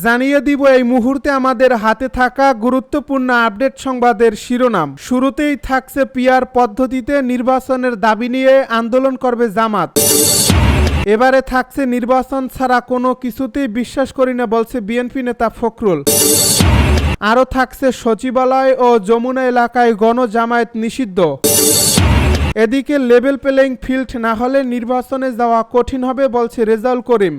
জানিয়ে দিব এই মুহূর্তে আমাদের হাতে থাকা গুরুত্বপূর্ণ আপডেট সংবাদের শিরোনাম। শুরুতেই থাকছে পিআর পদ্ধতিতে নির্বাচনের দাবি নিয়ে আন্দোলন করবে জামাত। এবারে থাকছে নির্বাচন ছাড়া কোনো কিছুতেই বিশ্বাস করি না বলছে বিএনপি নেতা ফখরুল। আরও থাকছে সচিবালয় ও যমুনা এলাকায় গণজামায়াত নিষিদ্ধ। এদিকে লেভেল প্লেইং ফিল্ড না হলে নির্বাচনে যাওয়া কঠিন হবে বলছে রেজাউল করিম।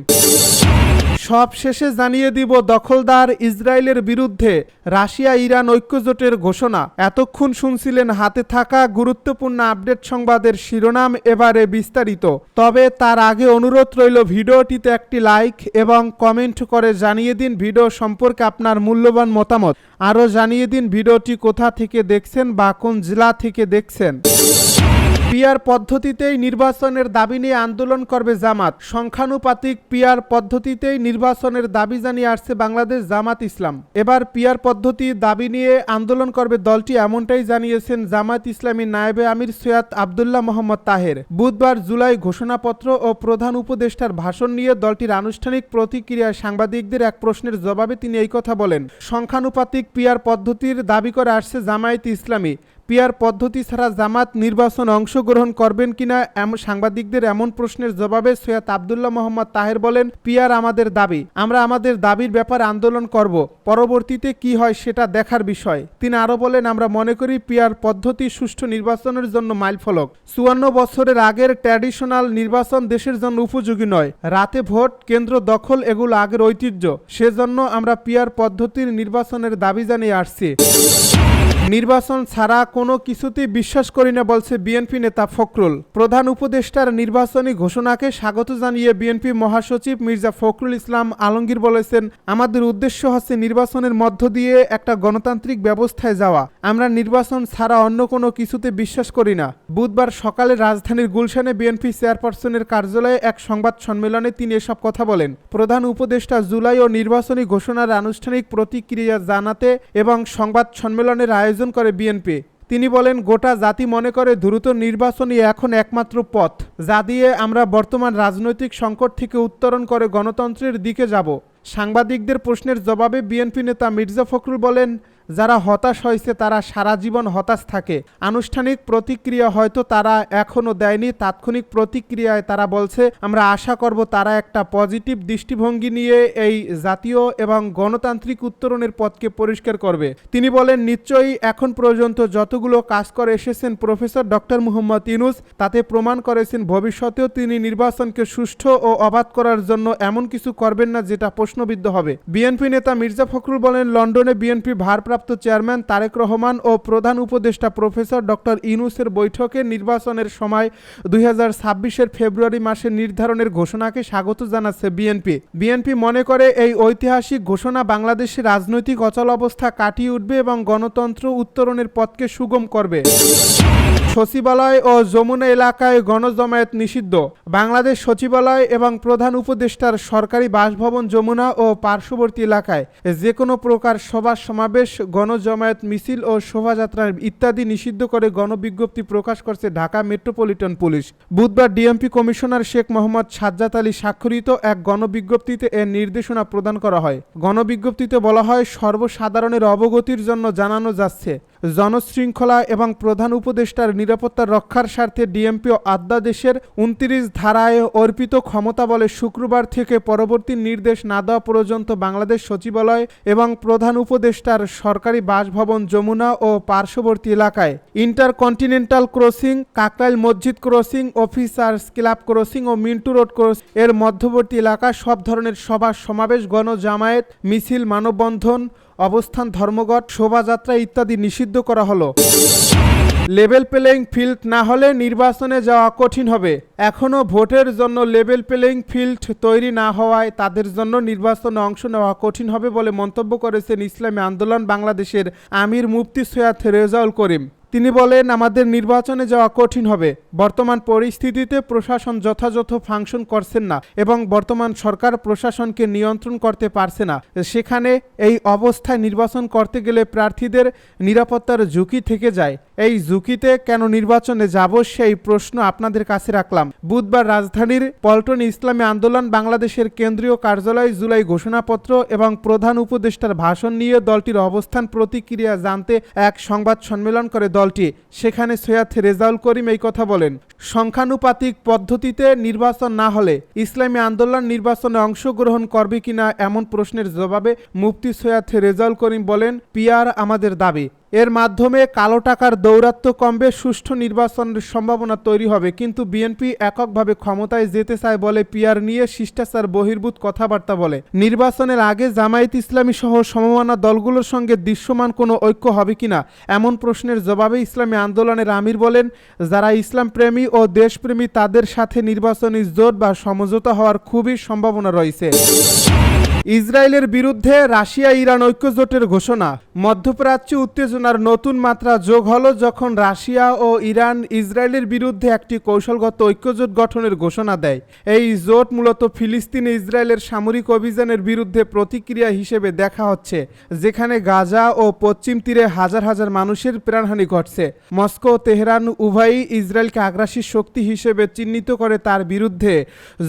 সব শেষে জানিয়ে দিব দখলদার ইসরায়েলের বিরুদ্ধে রাশিয়া ইরান ঐক্যজোটের ঘোষণা। এতক্ষণ শুনছিলেন হাতে থাকা গুরুত্বপূর্ণ আপডেট সংবাদের শিরোনাম, এবারে বিস্তারিত। তবে তার আগে অনুরোধ রইল ভিডিওটিতে একটি লাইক এবং কমেন্ট করে জানিয়ে দিন ভিডিও সম্পর্কে আপনার মূল্যবান মতামত। আরও জানিয়ে দিন ভিডিওটি কোথা থেকে দেখছেন বা কোন জেলা থেকে দেখছেন। পিআর পদ্ধতিতেই নির্বাচনের দাবি নিয়ে আন্দোলন করবে জামাত। সংখ্যানুপাতিক পিআর পদ্ধতিতেই নির্বাচনের দাবি জানিয়ে আসছে বাংলাদেশ জামাত ইসলাম। এবার পিআর পদ্ধতি দাবি নিয়ে আন্দোলন করবে দলটি, এমনটাই জানিয়েছেন জামাত ইসলামীর নায়েবে আমির সৈয়দ আব্দুল্লাহ মোহাম্মদ তাহের। বুধবার জুলাই ঘোষণাপত্র ও প্রধান উপদেষ্টার ভাষণ নিয়ে দলটির আনুষ্ঠানিক প্রতিক্রিয়ায় সাংবাদিকদের এক প্রশ্নের জবাবে তিনি এই কথা বলেন। সংখ্যানুপাতিক পিআর পদ্ধতির দাবি করে আসছে জামায়াত ইসলামী। পিআর পদ্ধতি ছাড়া জামাত নির্বাচনে অংশগ্রহণ করবেন কিনা সাংবাদিকদের এমন প্রশ্নের জবাবে সৈয়দ আব্দুল্লাহ মোহাম্মদ তাহের বলেন, পিআর আমাদের দাবি, আমরা আমাদের দাবির ব্যাপারে আন্দোলন করব, পরবর্তীতে কি হয় সেটা দেখার বিষয়। তিনি আরও বলেন, আমরা মনে করি পিআর পদ্ধতি সুষ্ঠু নির্বাচনের জন্য মাইলফলক। 54 বছরের আগের ট্র্যাডিশনাল নির্বাচন দেশের জন্য উপযোগী নয়। রাতে ভোট কেন্দ্র দখল এগুলো আগের ঐতিহ্য, সেজন্য আমরা পিআর পদ্ধতির নির্বাচনের দাবি জানিয়ে আসছি। নির্বাচন ছাড়া কোনো কিছুতেই বিশ্বাস করি না বলছে বিএনপি নেতা ফখরুল। প্রধান উপদেষ্টার নির্বাচনী ঘোষণাকে স্বাগত জানিয়ে বিএনপি মহাসচিব মির্জা ফখরুল ইসলাম আলমগীর বলেছেন, আমাদের উদ্দেশ্য হচ্ছে নির্বাচনের মধ্য দিয়ে একটা গণতান্ত্রিক ব্যবস্থায় যাওয়া। আমরা নির্বাচন ছাড়া অন্য কোনো কিছুতে বিশ্বাস করি না। বুধবার সকালে রাজধানীর গুলশানে বিএনপি চেয়ারপারসনের কার্যালয়ে এক সংবাদ সম্মেলনে তিনি এসব কথা বলেন। প্রধান উপদেষ্টা জুলাই ও নির্বাচনী ঘোষণার আনুষ্ঠানিক প্রতিক্রিয়া জানাতে এবং সংবাদ সম্মেলনের আয়োজন করে বিএনপি। তিনি বলেন, গোটা জাতি মনে করে দ্রুত নির্বাচনই এখন একমাত্র পথ, যা দিয়ে আমরা বর্তমান রাজনৈতিক সংকট থেকে উত্তরণ করে গণতন্ত্রের দিকে যাব। সাংবাদিকদের প্রশ্নের জবাবে বিএনপি নেতা মির্জা ফখরুল বলেন, যারা হতাশ হয়েছে তারা সারা জীবন হতাশ থাকে। আনুষ্ঠানিক প্রতিক্রিয়া হয়তো তারা এখনও দেয়নি, তাৎক্ষণিক প্রতিক্রিয়ায় তারা বলছে, আমরা আশা করব তারা একটা পজিটিভ দৃষ্টিভঙ্গি নিয়ে এই জাতীয় এবং গণতান্ত্রিক উত্তরণের পথকে পরিষ্কার করবে। তিনি বলেন, নিশ্চয়ই এখন পর্যন্ত যতগুলো কাজ করে এসেছেন প্রফেসর ডক্টর মোহাম্মদ ইউনূস, তাতে প্রমাণ করেছেন ভবিষ্যতেও তিনি নির্বাচনকে সুষ্ঠু ও অবাধ করার জন্য এমন কিছু করবেন না যেটা প্রশ্নবিদ্ধ হবে। বিএনপি নেতা মির্জা ফখরুল বলেন, লন্ডনে বিএনপি ভারপ্রাপ্ত চেয়ারম্যান তারেক রহমান ও প্রধান উপদেষ্টা প্রফেসর ডক্টর ইউনূসের বৈঠকে নির্বাচনের সময় 2026-এর ফেব্রুয়ারি মাসে নির্ধারণের ঘোষণাকে স্বাগত জানাচ্ছে বিএনপি মনে করে এই ঐতিহাসিক ঘোষণা বাংলাদেশের রাজনৈতিক অচলাবস্থা কাটিয়ে উঠবে এবং গণতন্ত্র উত্তরণের পথকে সুগম করবে। সচিবালয় ও যমুনা এলাকায় গণজামায়াত নিষিদ্ধ। বাংলাদেশ সচিবালয় এবং প্রধান উপদেষ্টার সরকারি বাসভবন যমুনা ও পার্শ্ববর্তী এলাকায় যে কোনো প্রকার সভা সমাবেশ, গণজামায়াত মিছিল ও শোভাযাত্রা ইত্যাদি নিষিদ্ধ করে গণবিজ্ঞপ্তি প্রকাশ করছে ঢাকা মেট্রোপলিটন পুলিশ। বুধবার ডিএমপি কমিশনার শেখ মোহাম্মদ সাজ্জাদ আলী স্বাক্ষরিত এক গণবিজ্ঞপ্তিতে এর নির্দেশনা প্রদান করা হয়। গণবিজ্ঞপ্তিতে বলা হয়, সর্বসাধারণের অবগতির জন্য জানানো যাচ্ছে, জনশৃঙ্খলা এবং প্রধান উপদেষ্টার নিরাপত্তা রক্ষার স্বার্থে ডিএমপি অধ্যাদেশের 29 ধারায় অর্পিত ক্ষমতা বলে শুক্রবার থেকে পরবর্তী নির্দেশ না দেওয়া পর্যন্ত বাংলাদেশ সচিবালয় এবং প্রধান উপদেষ্টার সরকারি বাসভবন যমুনা ও পার্শ্ববর্তী এলাকায় ইন্টারকন্টিনেন্টাল ক্রসিং, কাকরাইল মসজিদ ক্রসিং, অফিসার্স ক্লাব ক্রসিং ও মিন্টু রোড ক্রসিং এর মধ্যবর্তী এলাকা সব ধরনের সভা সমাবেশ, গণজামায়াত মিছিল, মানববন্ধন, অবস্থান ধর্মঘট, শোভাযাত্রা ইত্যাদি নিষিদ্ধ করা হলো। লেভেল প্লেইং ফিল্ড না হলে নির্বাচনে যাওয়া কঠিন হবে। এখনও ভোটের জন্য লেভেল প্লেইং ফিল্ড তৈরি না হওয়ায় তাদের জন্য নির্বাচনে অংশ নেওয়া কঠিন হবে বলে মন্তব্য করেছেন ইসলামী আন্দোলন বাংলাদেশের আমির মুফতি সৈয়দ রেজাউল করিম। তিনি বলেন, আমাদের নির্বাচনে যাওয়া কঠিন হবে। বর্তমান পরিস্থিতিতে প্রশাসন যথাযথ ফাংশন করছেন না এবং বর্তমান সরকার প্রশাসনকে নিয়ন্ত্রণ করতে পারছে না। সেখানে এই অবস্থায় নির্বাচন করতে গেলে প্রার্থীদের নিরাপত্তার ঝুঁকি থেকে যায়। এই ঝুঁকিতে কেন নির্বাচনে যাব সেই প্রশ্ন আপনাদের কাছে রাখলাম। বুধবার রাজধানীর পল্টনে ইসলামী আন্দোলন বাংলাদেশের কেন্দ্রীয় কার্যালয় জুলাই ঘোষণাপত্র এবং প্রধান উপদেষ্টার ভাষণ নিয়ে দলটির অবস্থান প্রতিক্রিয়া জানতে এক সংবাদ সম্মেলন করে দলটি। সেখানে সৈয়দ রেজাউল করিম এই কথা বলেন। সংখ্যানুপাতিক পদ্ধতিতে নির্বাচন না হলে ইসলামী আন্দোলন নির্বাচনে অংশগ্রহণ করবে কিনা এমন প্রশ্নের জবাবে মুফতি সৈয়দ রেজাউল করিম বলেন, পিআর আমাদের দাবি। এর মাধ্যমে কালো টাকার দৌরাত্ম্য কমবে, সুষ্ঠু নির্বাচনের সম্ভাবনা তৈরি হবে। কিন্তু বিএনপি এককভাবে ক্ষমতায় যেতে চায় বলে পিআর নিয়ে শিষ্টাচার বহির্ভূত কথাবার্তা বলে। নির্বাচনের আগে জামায়াত ইসলামী সহ সমমনা দলগুলোর সঙ্গে দৃশ্যমান কোনো ঐক্য হবে কিনা এমন প্রশ্নের জবাবে ইসলামী আন্দোলনের আমির বলেন, যারা ইসলাম প্রেমী ও দেশপ্রেমী তাদের সাথে নির্বাচনী জোট বা সমঝোতা হওয়ার খুবই সম্ভাবনা রয়েছে। ইসরায়েলের বিরুদ্ধে রাশিয়া ইরান ঐক্যজোটের ঘোষণা। মধ্যপ্রাচ্যে উত্তেজনার নতুন মাত্রা যোগ হলো যখন রাশিয়া ও ইরান ইসরায়েলের বিরুদ্ধে একটি কৌশলগত ঐক্যজোট গঠনের ঘোষণা দেয়। এই জোট মূলত ফিলিস্তিনে ইসরায়েলের সামরিক অভিযানের বিরুদ্ধে প্রতিক্রিয়া হিসেবে দেখা হচ্ছে, যেখানে গাজা ও পশ্চিম তীরে হাজার হাজার মানুষের প্রাণহানি ঘটছে। মস্কো ও তেহরান উভয়ই ইসরায়েলকে আগ্রাসী শক্তি হিসেবে চিহ্নিত করে তার বিরুদ্ধে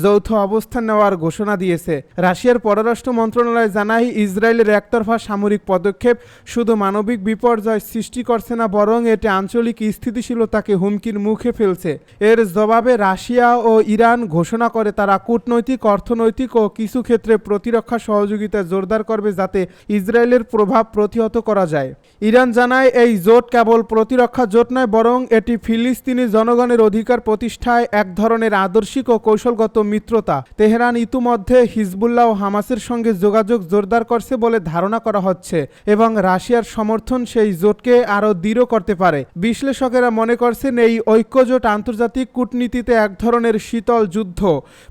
যৌথ অবস্থান নেওয়ার ঘোষণা দিয়েছে। রাশিয়ার পররাষ্ট্র মন্ত্রণালয় জানায়, ইসরায়েলের একতরফা সামরিক পদক্ষেপ শুধু মানবিক বিপর্যয় সৃষ্টি করছে না, বরং এটি আঞ্চলিক স্থিতিশীলতাকে হুমকির মুখে ফেলছে। এর জবাবে রাশিয়া ও ইরান ঘোষণা করে তারা কূটনৈতিক, অর্থনৈতিক ও কিছু ক্ষেত্রে প্রতিরক্ষা সহযোগিতা জোরদার করবে যাতে ইসরায়েলের প্রভাব প্রতিহত করা যায়। ইরান জানায়, এই জোট কেবল প্রতিরক্ষা জোট নয়, বরং এটি ফিলিস্তিনি জনগণের অধিকার প্রতিষ্ঠায় এক ধরনের আদর্শিক ও কৌশলগত মিত্রতা। তেহরান ইতিমধ্যে হিজবুল্লাহ ও হামাসের সঙ্গে যোগাযোগ জোরদার করছে বলে ধারণা করা হচ্ছে এবং রাশিয়ার সমর্থন সেই জোটকে আরও দৃঢ় করতে পারে। বিশ্লেষকেরা মনে করছেন, এই ঐক্যজোট আন্তর্জাতিক কূটনীতিতে এক ধরনের শীতল যুদ্ধ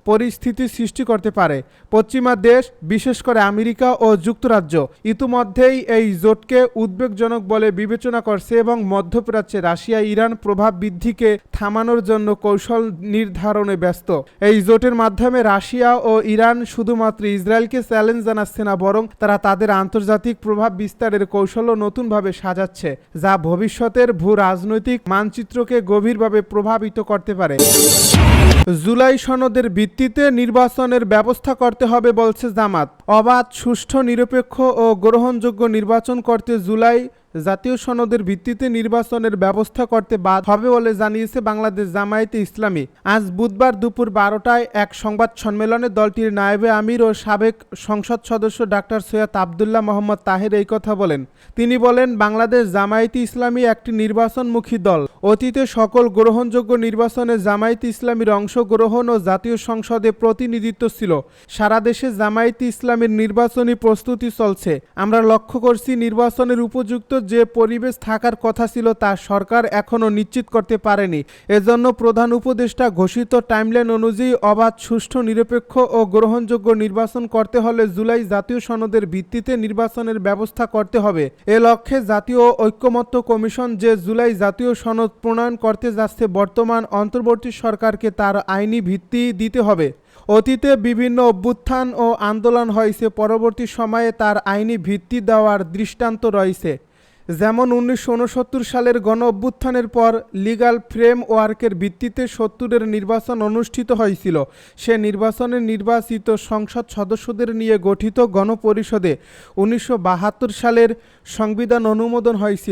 পরিস্থিতি সৃষ্টি করতে পারে। পশ্চিমা দেশ, বিশেষ করে আমেরিকা ও যুক্তরাজ্য ইতিমধ্যেই এই জোটকে উদ্বেগজনক বলে বিবেচনা করছে এবং মধ্যপ্রাচ্যে রাশিয়া ইরান প্রভাব বৃদ্ধিকে থামানোর জন্য কৌশল নির্ধারণে ব্যস্ত। এই জোটের মাধ্যমে রাশিয়া ও ইরান শুধুমাত্র ইসরায়েলকে চ্যালেঞ্জ জানাচ্ছে না, বরং তারা তাদের আন্তর্জাতিক প্রভাব বিস্তারের কৌশলও নতুনভাবে সাজাচ্ছে, যা ভবিষ্যতের ভূ রাজনৈতিক মানচিত্রকে গভীরভাবে প্রভাবিত করতে পারে। জুলাই সনদের ভিত্তিতে নির্বাচনের ব্যবস্থা করতে হবে বলছে জামাত। অবাধ, সুষ্ঠু, নিরপেক্ষ ও গ্রহণযোগ্য নির্বাচন করতে জুলাই জাতীয় সনদের ভিত্তিতে নির্বাচনের ব্যবস্থা করতে বাধ্য হবে বলে জানিয়েছে বাংলাদেশ জামায়াতে ইসলামী। আজ বুধবার দুপুর 12টায় এক সংবাদ সম্মেলনে দলটির নায়েবে আমির ও সাবেক সংসদ সদস্য ডাক্তার সৈয়দ আবদুল্লাহ মোহাম্মদ তাহের এই কথা বলেন। তিনি বলেন, বাংলাদেশ জামায়াতে ইসলামী একটি নির্বাচনমুখী দল। অতীতে সকল গ্রহণযোগ্য নির্বাচনে জামায়াতে ইসলামীর অংশগ্রহণ ও জাতীয় সংসদে প্রতিনিধিত্ব ছিল। সারা দেশে জামায়াতে ইসলামীর নির্বাচনী প্রস্তুতি চলছে। আমরা লক্ষ্য করছি, নির্বাচনের উপযুক্ত যে পরিবেশ থাকার কথা ছিল তা সরকার এখনও নিশ্চিত করতে পারেনি। এজন্য প্রধান উপদেষ্টা ঘোষিত টাইমলাইন অনুযায়ী অবাধ, সুষ্ঠু, নিরপেক্ষ ও গ্রহণযোগ্য নির্বাচন করতে হলে জুলাই জাতীয় সনদের ভিত্তিতে নির্বাচনের ব্যবস্থা করতে হবে। এ লক্ষ্যে জাতীয় ঐক্যমত্য কমিশন যে জুলাই জাতীয় সনদ প্রণয়ন করতে যাচ্ছে, বর্তমান অন্তর্বর্তী সরকারকে তার আইনি ভিত্তি দিতে হবে। অতীতে বিভিন্ন অভ্যুত্থান ও আন্দোলন হয়েছে, পরবর্তী সময়ে তার আইনি ভিত্তি দেওয়ার দৃষ্টান্ত রয়েছে। যেমন 1969 সালের গণ অভ্যুত্থানের পর লিগ্যাল ফ্রেমওয়ার্কের ভিত্তিতে 70-এর নির্বাচন অনুষ্ঠিত হয়েছিল। সে নির্বাচনে নির্বাচিত সংসদ সদস্যদের নিয়ে গঠিত গণপরিষদে 1972 সালের সংবিধান অনুমোদন হয়েছিল।